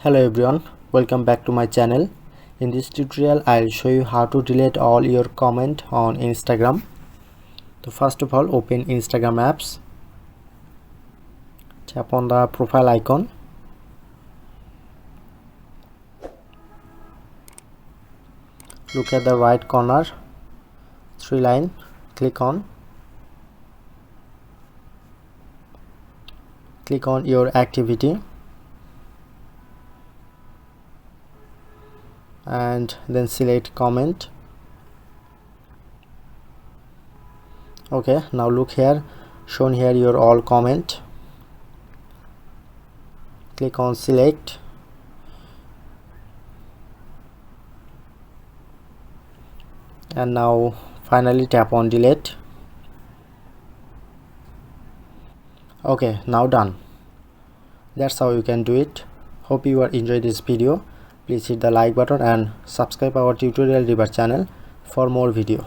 Hello everyone, welcome back to my channel. In this tutorial I'll show you how to delete all your comment on Instagram. So first of all, open Instagram apps, tap on the profile icon, look at the right corner, three line, click on your activity and then select comment. Okay, now look here, shown here your all comment. Click on select and now finally tap on delete. Okay, now done. That's how you can do it. Hope you are enjoyed this video. Please hit the like button and subscribe our tutorial River channel for more video.